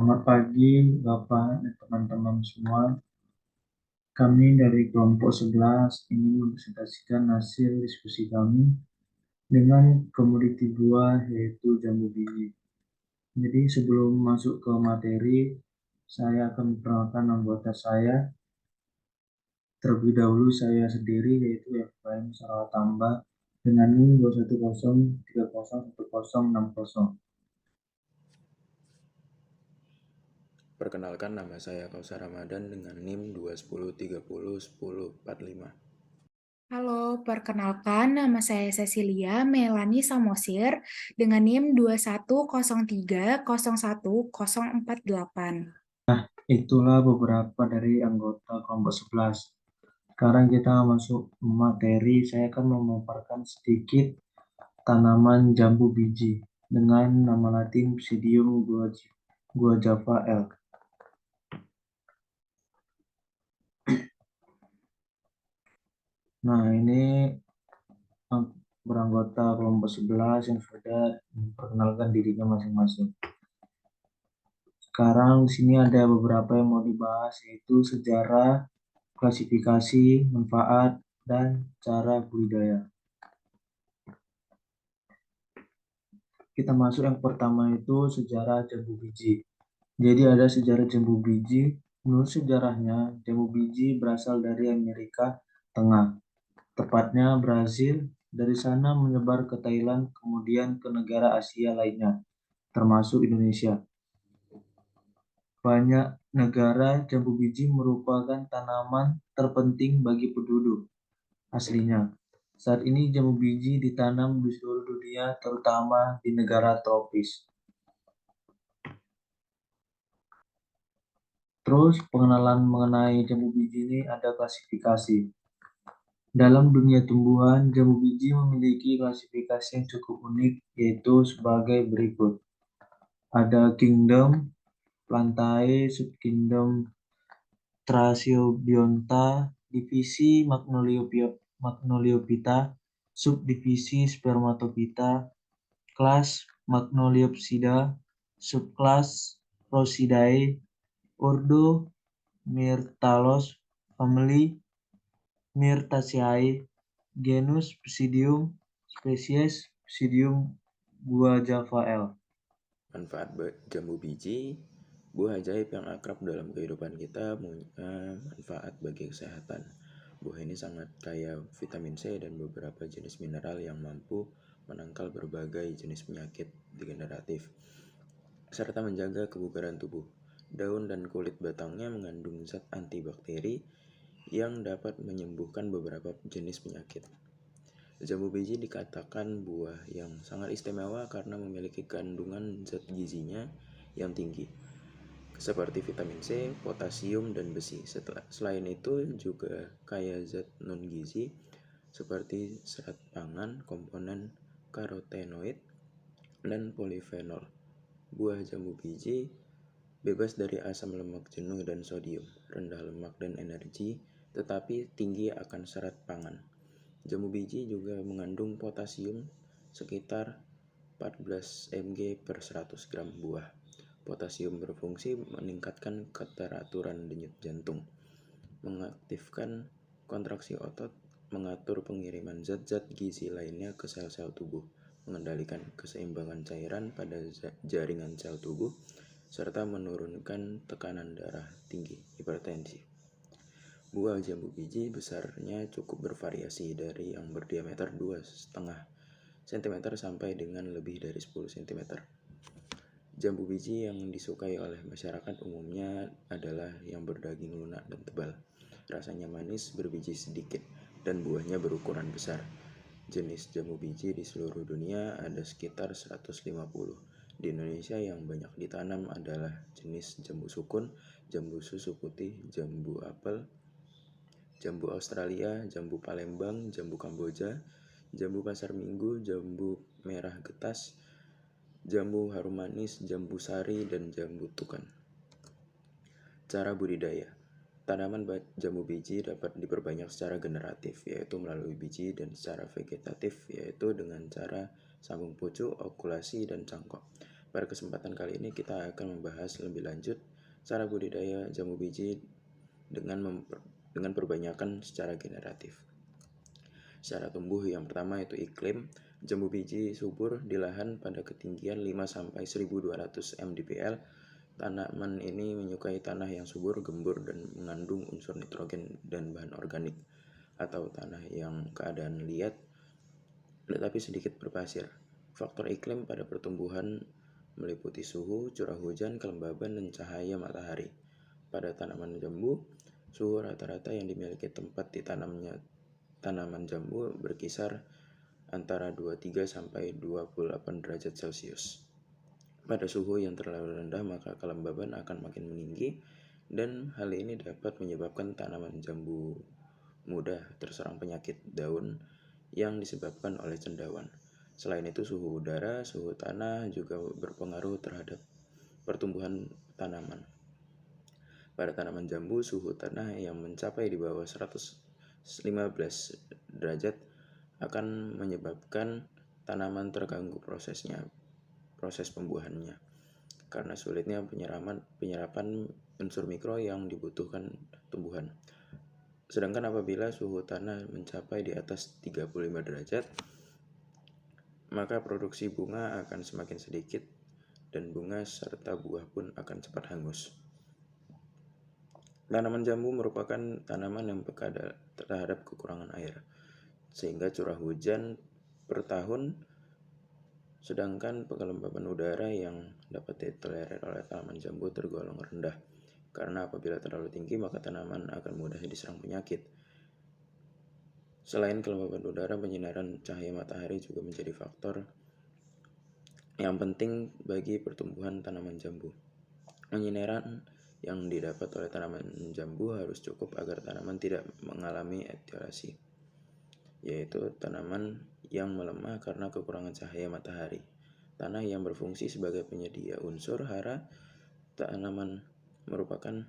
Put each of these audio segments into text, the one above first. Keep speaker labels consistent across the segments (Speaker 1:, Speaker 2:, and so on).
Speaker 1: Selamat pagi, Bapak dan teman-teman semua. Kami dari kelompok 11 ingin mempresentasikan hasil diskusi kami dengan komoditi buah yaitu jambu biji. Jadi sebelum masuk ke materi, saya akan memperkenalkan anggota saya. Terlebih dahulu saya sendiri yaitu Efraim Sarawatamba dengan NIM 210301060.
Speaker 2: Perkenalkan, nama saya Kausar Ramadan dengan NIM 210301045.
Speaker 3: Halo, perkenalkan nama saya Cecilia Melani Samosir dengan NIM 210301048.
Speaker 1: Itulah beberapa dari anggota kelompok 11. Sekarang kita masuk materi. Saya akan memaparkan sedikit tanaman jambu biji dengan nama latin Psidium guajava L. Nah, ini beranggota kelompok 11 yang sudah memperkenalkan dirinya masing-masing. Sekarang di sini ada beberapa yang mau dibahas, yaitu sejarah, klasifikasi, manfaat, dan cara budidaya. Kita masuk yang pertama itu sejarah jambu biji. Jadi ada sejarah jambu biji. Menurut sejarahnya, jambu biji berasal dari Amerika Tengah, tepatnya Brazil. Dari sana menyebar ke Thailand, kemudian ke negara Asia lainnya, termasuk Indonesia. Banyak negara jambu biji merupakan tanaman terpenting bagi penduduk aslinya. Saat ini jambu biji ditanam di seluruh dunia, terutama di negara tropis. Terus pengenalan mengenai jambu biji ini ada klasifikasi. Dalam dunia tumbuhan, jambu biji memiliki klasifikasi yang cukup unik, yaitu sebagai berikut. Ada kingdom, plantae, subkingdom Thraciobionta, divisi Magnoliophyta, subdivisi Spermatophyta, kelas Magnoliopsida, subkelas Rosidae, ordo Myrtalos, family Myrtaceae, genus Psidium, spesies Psidium guajava L.
Speaker 2: Manfaat jambu biji. Buah ajaib yang akrab dalam kehidupan kita punya manfaat bagi kesehatan. Buah ini sangat kaya vitamin C dan beberapa jenis mineral yang mampu menangkal berbagai jenis penyakit degeneratif, serta menjaga kebugaran tubuh. Daun dan kulit batangnya mengandung zat antibakteri yang dapat menyembuhkan beberapa jenis penyakit. Jambu biji dikatakan buah yang sangat istimewa karena memiliki kandungan zat gizinya yang tinggi, seperti vitamin C, potasium, dan besi. Selain itu juga kaya zat non-gizi seperti serat pangan, komponen karotenoid, dan polifenol. Buah jambu biji bebas dari asam lemak jenuh dan sodium, rendah lemak dan energi, tetapi tinggi akan serat pangan. Jambu biji juga mengandung potasium sekitar 14 mg per 100 gram buah. Potasium berfungsi meningkatkan keteraturan denyut jantung, mengaktifkan kontraksi otot, mengatur pengiriman zat-zat gizi lainnya ke sel-sel tubuh, mengendalikan keseimbangan cairan pada jaringan sel tubuh, serta menurunkan tekanan darah tinggi, hipertensi. Buah jambu biji besarnya cukup bervariasi dari yang berdiameter 2,5 cm sampai dengan lebih dari 10 cm. Jambu biji yang disukai oleh masyarakat umumnya adalah yang berdaging lunak dan tebal. Rasanya manis, berbiji sedikit, dan buahnya berukuran besar. Jenis jambu biji di seluruh dunia ada sekitar 150. Di Indonesia yang banyak ditanam adalah jenis jambu sukun, jambu susu putih, jambu apel, jambu Australia, jambu Palembang, jambu Kamboja, jambu pasar minggu, jambu merah getas, jambu harum manis, jambu sari, dan jambu tukan. Cara budidaya. Tanaman jambu biji dapat diperbanyak secara generatif, yaitu melalui biji, dan secara vegetatif, yaitu dengan cara sambung pucuk, okulasi, dan cangkok. Pada kesempatan kali ini kita akan membahas lebih lanjut cara budidaya jambu biji dengan perbanyakan secara generatif. Secara tumbuh yang pertama itu iklim. Jambu biji subur di lahan pada ketinggian 5-1200 mdpl. Tanaman ini menyukai tanah yang subur, gembur, dan mengandung unsur nitrogen dan bahan organik, atau tanah yang keadaan liat tetapi sedikit berpasir. Faktor iklim pada pertumbuhan meliputi suhu, curah hujan, kelembaban, dan cahaya matahari. Pada tanaman jambu, suhu rata-rata yang dimiliki tempat ditanamnya tanaman jambu berkisar antara 23 sampai 28 derajat Celcius. Pada suhu yang terlalu rendah maka kelembaban akan makin meninggi dan hal ini dapat menyebabkan tanaman jambu mudah terserang penyakit daun yang disebabkan oleh cendawan. Selain itu suhu udara, suhu tanah juga berpengaruh terhadap pertumbuhan tanaman. Pada tanaman jambu, suhu tanah yang mencapai di bawah 115 derajat akan menyebabkan tanaman terganggu proses pembuahannya karena sulitnya penyerapan unsur mikro yang dibutuhkan tumbuhan. Sedangkan apabila suhu tanah mencapai di atas 35 derajat, maka produksi bunga akan semakin sedikit dan bunga serta buah pun akan cepat hangus. Tanaman jambu merupakan tanaman yang peka terhadap kekurangan air, sehingga curah hujan per tahun, sedangkan kelembaban udara yang dapat ditolerir oleh tanaman jambu tergolong rendah, karena apabila terlalu tinggi maka tanaman akan mudah diserang penyakit. Selain kelembaban udara, penyinaran cahaya matahari juga menjadi faktor yang penting bagi pertumbuhan tanaman jambu. Penyinaran yang didapat oleh tanaman jambu harus cukup agar tanaman tidak mengalami etiolasi, yaitu tanaman yang melemah karena kekurangan cahaya matahari. Tanah yang berfungsi sebagai penyedia unsur hara tanaman merupakan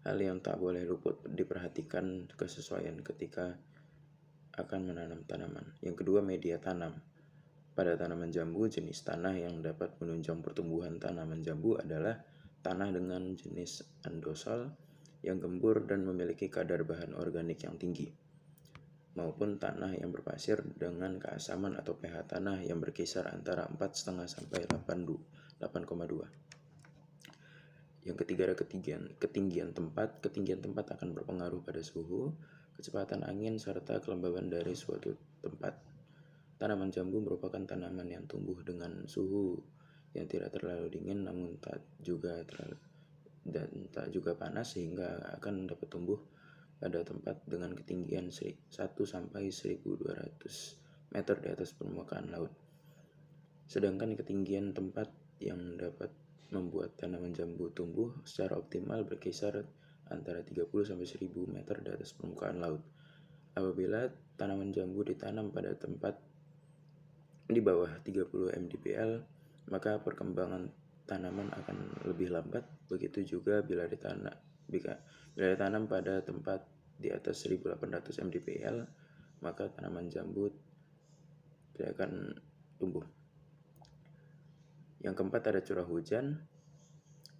Speaker 2: hal yang tak boleh luput diperhatikan kesesuaian ketika akan menanam tanaman. Yang kedua, media tanam. Pada tanaman jambu, jenis tanah yang dapat menunjang pertumbuhan tanaman jambu adalah tanah dengan jenis andosol yang gembur dan memiliki kadar bahan organik yang tinggi, maupun tanah yang berpasir dengan keasaman atau pH tanah yang berkisar antara 4,5 sampai 8,2. Yang ketiga, ketinggian tempat. Ketinggian tempat akan berpengaruh pada suhu, kecepatan angin, serta kelembaban dari suatu tempat. Tanaman jambu merupakan tanaman yang tumbuh dengan suhu yang tidak terlalu dingin namun tak juga panas, sehingga akan dapat tumbuh pada tempat dengan ketinggian 1 sampai 1.200 meter di atas permukaan laut. Sedangkan ketinggian tempat yang dapat membuat tanaman jambu tumbuh secara optimal berkisar antara 30 sampai 1.000 meter di atas permukaan laut. Apabila tanaman jambu ditanam pada tempat di bawah 30 mdpl, maka perkembangan tanaman akan lebih lambat. Begitu juga bila ditanam pada tempat di atas 1800 mdpl, maka tanaman jambu tidak akan tumbuh. Yang keempat, ada curah hujan.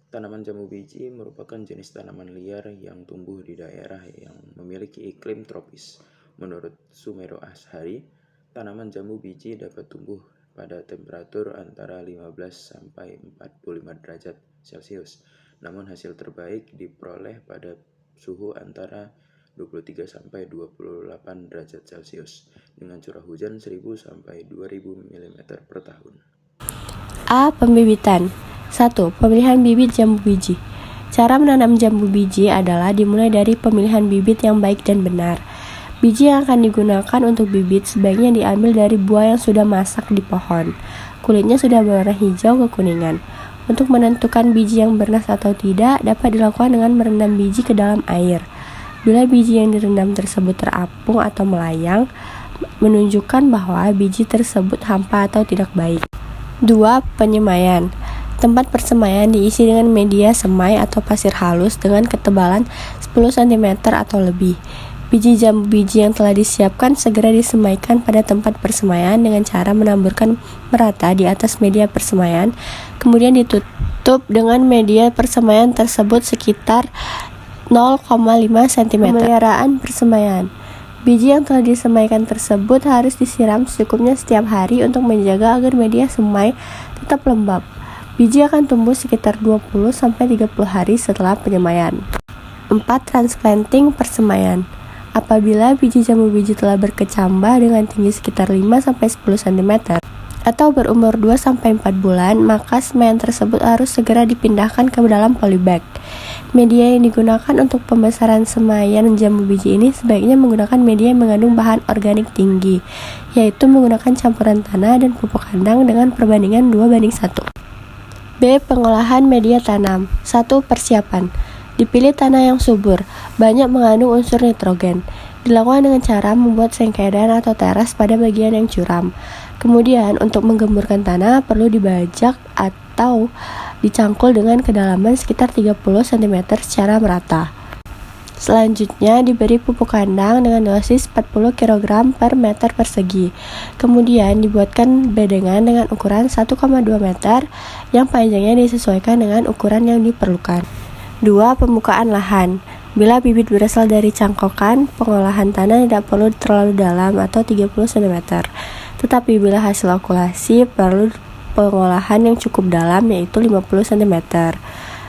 Speaker 2: Tanaman jambu biji merupakan jenis tanaman liar yang tumbuh di daerah yang memiliki iklim tropis. Menurut Sumero Ashari, tanaman jambu biji dapat tumbuh pada temperatur antara 15 sampai 45 derajat Celcius. Namun hasil terbaik diperoleh pada suhu antara 23 sampai 28 derajat Celcius dengan curah hujan 1.000 sampai 2.000 mm per tahun.
Speaker 4: A. Pembibitan. 1. Pemilihan bibit jambu biji. Cara menanam jambu biji adalah dimulai dari pemilihan bibit yang baik dan benar. Biji yang akan digunakan untuk bibit sebaiknya diambil dari buah yang sudah masak di pohon. Kulitnya sudah berwarna hijau kekuningan. Untuk menentukan biji yang bernas atau tidak dapat dilakukan dengan merendam biji ke dalam air. Bila biji yang direndam tersebut terapung atau melayang, menunjukkan bahwa biji tersebut hampa atau tidak baik. 2. Penyemaian. Tempat persemaian diisi dengan media semai atau pasir halus dengan ketebalan 10 cm atau lebih. Biji jambu biji yang telah disiapkan segera disemaikan pada tempat persemaian dengan cara menaburkan merata di atas media persemaian, kemudian ditutup dengan media persemaian tersebut sekitar 0,5 cm. Pemeliharaan persemaian. Biji yang telah disemaikan tersebut harus disiram secukupnya setiap hari untuk menjaga agar media semai tetap lembab. Biji akan tumbuh sekitar 20-30 hari setelah penyemaian. 4. Transplanting persemaian. Apabila biji jambu biji telah berkecambah dengan tinggi sekitar 5-10 cm atau berumur 2-4 bulan, maka semaian tersebut harus segera dipindahkan ke dalam polybag. Media yang digunakan untuk pembesaran semaian jambu biji ini sebaiknya menggunakan media yang mengandung bahan organik tinggi, yaitu menggunakan campuran tanah dan pupuk kandang dengan perbandingan 2:1. B. Pengolahan media tanam. 1. Persiapan. Dipilih tanah yang subur, banyak mengandung unsur nitrogen. Dilakukan dengan cara membuat sengkedan atau teras pada bagian yang curam. Kemudian, untuk menggemburkan tanah perlu dibajak atau dicangkul dengan kedalaman sekitar 30 cm secara merata. Selanjutnya, diberi pupuk kandang dengan dosis 40 kg per meter persegi. Kemudian, dibuatkan bedengan dengan ukuran 1,2 meter yang panjangnya disesuaikan dengan ukuran yang diperlukan. 2. Pembukaan lahan. Bila bibit berasal dari cangkokan, pengolahan tanah tidak perlu terlalu dalam atau 30 cm. Tetapi bila hasil okulasi, perlu pengolahan yang cukup dalam, yaitu 50 cm.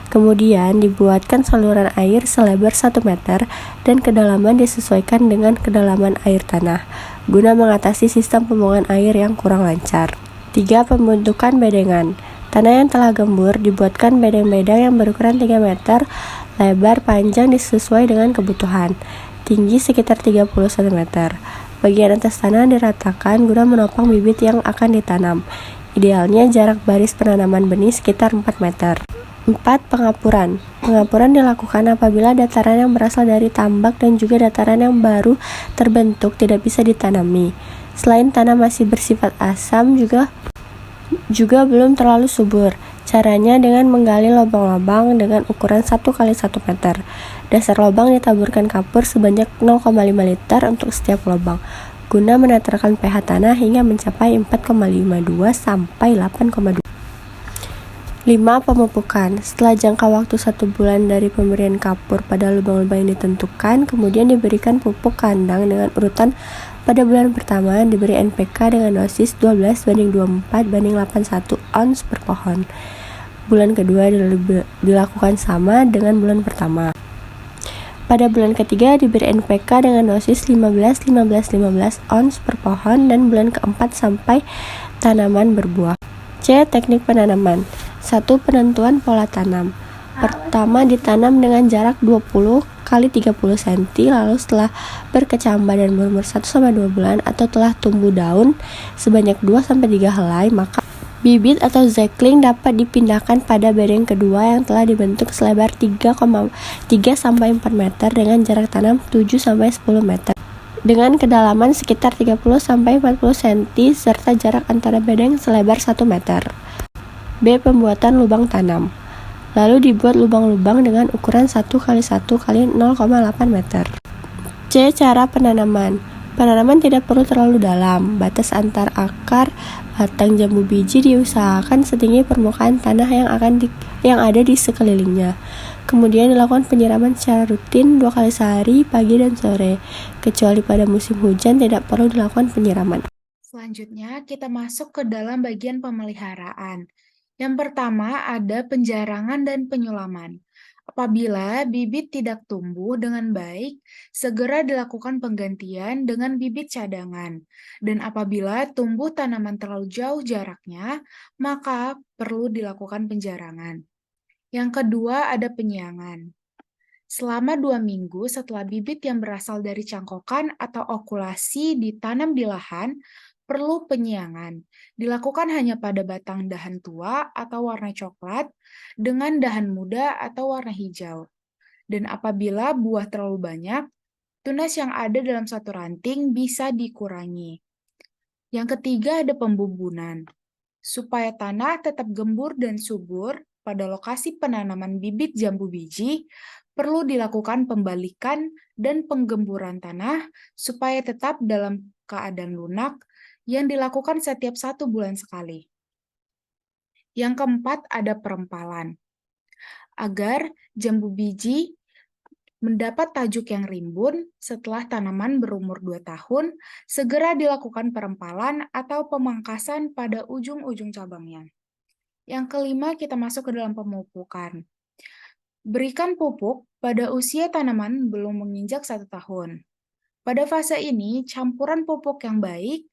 Speaker 4: Kemudian dibuatkan saluran air selebar 1 meter dan kedalaman disesuaikan dengan kedalaman air tanah, guna mengatasi sistem pembuangan air yang kurang lancar. 3. Pembentukan bedengan. Tanah yang telah gembur dibuatkan bedeng-bedeng yang berukuran 3 meter, lebar panjang disesuai dengan kebutuhan, tinggi sekitar 30 cm. Bagian atas tanah diratakan guna menopang bibit yang akan ditanam. Idealnya jarak baris penanaman benih sekitar 4 meter. 4. Pengapuran. Pengapuran dilakukan apabila dataran yang berasal dari tambak dan juga dataran yang baru terbentuk tidak bisa ditanami. Selain tanah masih bersifat asam juga belum terlalu subur. Caranya dengan menggali lubang-lubang dengan ukuran 1x1 meter. Dasar lubang ditaburkan kapur sebanyak 0,5 liter untuk setiap lubang, guna menetralkan pH tanah hingga mencapai 4,52 sampai 8,2. 5. Pemupukan. Setelah jangka waktu 1 bulan dari pemberian kapur pada lubang-lubang yang ditentukan, kemudian diberikan pupuk kandang dengan urutan. Pada bulan pertama diberi NPK dengan dosis 12:24:81 ons per pohon. Bulan kedua dilakukan sama dengan bulan pertama. Pada bulan ketiga diberi NPK dengan dosis 15:15:15 ons per pohon dan bulan keempat sampai tanaman berbuah. C. Teknik penanaman. 1. Penentuan pola tanam. Pertama, ditanam dengan jarak 20x30 cm, lalu setelah berkecambah dan berumur 1-2 bulan atau telah tumbuh daun sebanyak 2-3 helai, maka bibit atau zekling dapat dipindahkan pada bedeng kedua yang telah dibentuk selebar 3,3-4 meter dengan jarak tanam 7-10 meter. Dengan kedalaman sekitar 30-40 cm serta jarak antara bedeng selebar 1 meter. B. Pembuatan lubang tanam. Lalu dibuat lubang-lubang dengan ukuran 1x1x0,8 meter. C. Cara penanaman. Penanaman tidak perlu terlalu dalam. Batas antar akar batang jambu biji diusahakan setinggi permukaan tanah yang ada di sekelilingnya. Kemudian dilakukan penyiraman secara rutin 2 kali sehari, pagi dan sore. Kecuali pada musim hujan tidak perlu dilakukan penyiraman.
Speaker 3: Selanjutnya kita masuk ke dalam bagian pemeliharaan. Yang pertama ada penjarangan dan penyulaman. Apabila bibit tidak tumbuh dengan baik, segera dilakukan penggantian dengan bibit cadangan. Dan apabila tumbuh tanaman terlalu jauh jaraknya, maka perlu dilakukan penjarangan. Yang kedua ada penyiangan. Selama 2 minggu setelah bibit yang berasal dari cangkokan atau okulasi ditanam di lahan, perlu penyiangan. Dilakukan hanya pada batang dahan tua atau warna coklat dengan dahan muda atau warna hijau. Dan apabila buah terlalu banyak, tunas yang ada dalam satu ranting bisa dikurangi. Yang ketiga ada pembubunan. Supaya tanah tetap gembur dan subur, pada lokasi penanaman bibit jambu biji, perlu dilakukan pembalikan dan penggemburan tanah supaya tetap dalam keadaan lunak yang dilakukan setiap 1 bulan sekali. Yang keempat ada perempalan. Agar jambu biji mendapat tajuk yang rimbun setelah tanaman berumur 2 tahun, segera dilakukan perempalan atau pemangkasan pada ujung-ujung cabangnya. Yang kelima, kita masuk ke dalam pemupukan. Berikan pupuk pada usia tanaman belum menginjak 1 tahun. Pada fase ini, campuran pupuk yang baik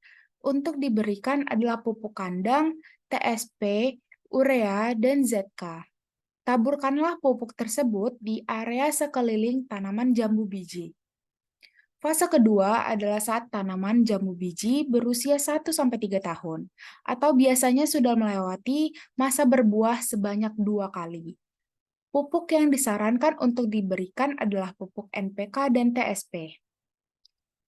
Speaker 3: untuk diberikan adalah pupuk kandang, TSP, urea, dan ZK. Taburkanlah pupuk tersebut di area sekeliling tanaman jambu biji. Fase kedua adalah saat tanaman jambu biji berusia 1-3 tahun, atau biasanya sudah melewati masa berbuah sebanyak 2 kali. Pupuk yang disarankan untuk diberikan adalah pupuk NPK dan TSP.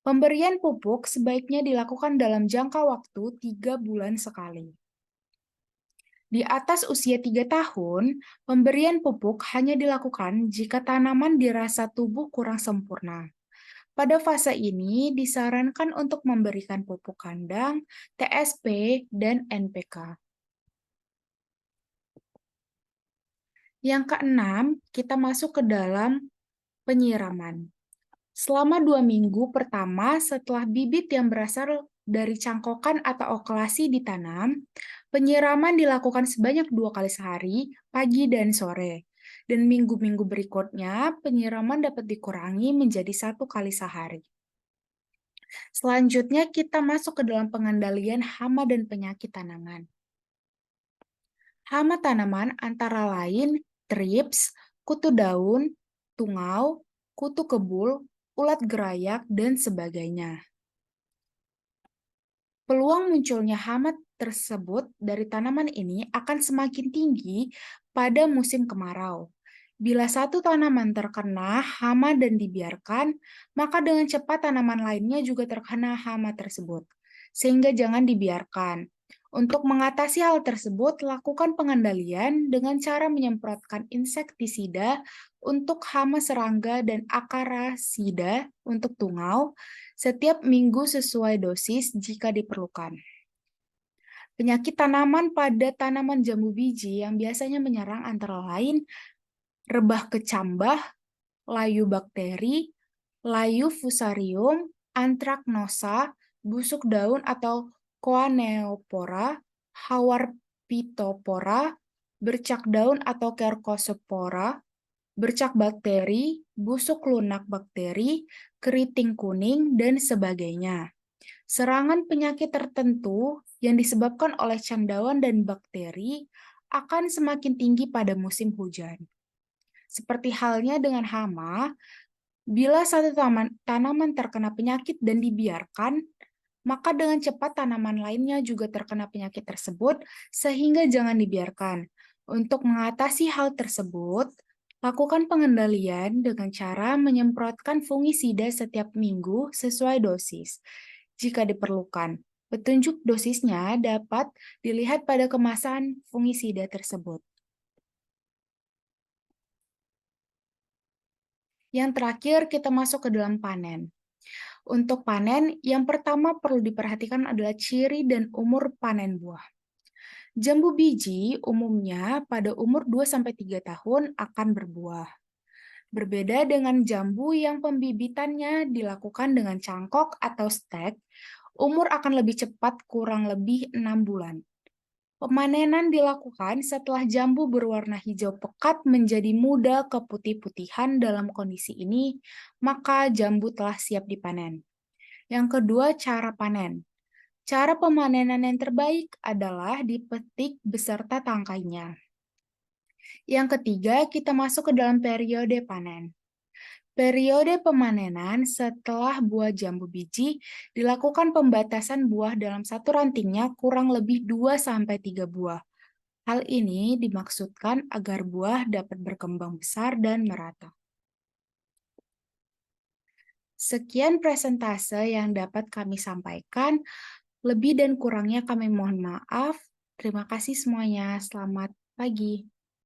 Speaker 3: Pemberian pupuk sebaiknya dilakukan dalam jangka waktu 3 bulan sekali. Di atas usia 3 tahun, pemberian pupuk hanya dilakukan jika tanaman dirasa tubuh kurang sempurna. Pada fase ini, disarankan untuk memberikan pupuk kandang, TSP, dan NPK. Yang keenam, kita masuk ke dalam penyiraman. Selama 2 minggu pertama setelah bibit yang berasal dari cangkokan atau oklasi ditanam, penyiraman dilakukan sebanyak 2 kali sehari, pagi dan sore. Dan minggu-minggu berikutnya, penyiraman dapat dikurangi menjadi 1 kali sehari. Selanjutnya, kita masuk ke dalam pengendalian hama dan penyakit tanaman. Hama tanaman antara lain trips, kutu daun, tungau, kutu kebul, ulat gerayak, dan sebagainya. Peluang munculnya hama tersebut dari tanaman ini akan semakin tinggi pada musim kemarau. Bila satu tanaman terkena hama dan dibiarkan, maka dengan cepat tanaman lainnya juga terkena hama tersebut. Sehingga jangan dibiarkan. Untuk mengatasi hal tersebut, lakukan pengendalian dengan cara menyemprotkan insektisida untuk hama serangga dan akarasida untuk tungau setiap minggu sesuai dosis jika diperlukan. Penyakit tanaman pada tanaman jambu biji yang biasanya menyerang antara lain rebah kecambah, layu bakteri, layu fusarium, antraknosa, busuk daun atau Coaneopora, hawar pitopora, bercak daun atau Cercospora, bercak bakteri, busuk lunak bakteri, keriting kuning, dan sebagainya. Serangan penyakit tertentu yang disebabkan oleh candauan dan bakteri akan semakin tinggi pada musim hujan. Seperti halnya dengan hama, bila satu tanaman terkena penyakit dan dibiarkan, maka dengan cepat tanaman lainnya juga terkena penyakit tersebut, sehingga jangan dibiarkan. Untuk mengatasi hal tersebut, lakukan pengendalian dengan cara menyemprotkan fungisida setiap minggu sesuai dosis. Jika diperlukan, petunjuk dosisnya dapat dilihat pada kemasan fungisida tersebut. Yang terakhir, kita masuk ke dalam panen. Untuk panen, yang pertama perlu diperhatikan adalah ciri dan umur panen buah. Jambu biji umumnya pada umur 2-3 tahun akan berbuah. Berbeda dengan jambu yang pembibitannya dilakukan dengan cangkok atau stek, umur akan lebih cepat kurang lebih 6 bulan. Pemanenan dilakukan setelah jambu berwarna hijau pekat menjadi muda keputih-putihan. Dalam kondisi ini, maka jambu telah siap dipanen. Yang kedua, cara panen. Cara pemanenan yang terbaik adalah dipetik beserta tangkainya. Yang ketiga, kita masuk ke dalam periode panen. Periode pemanenan setelah buah jambu biji dilakukan pembatasan buah dalam satu rantingnya kurang lebih 2-3 buah. Hal ini dimaksudkan agar buah dapat berkembang besar dan merata. Sekian presentase yang dapat kami sampaikan. Lebih dan kurangnya kami mohon maaf. Terima kasih semuanya. Selamat pagi.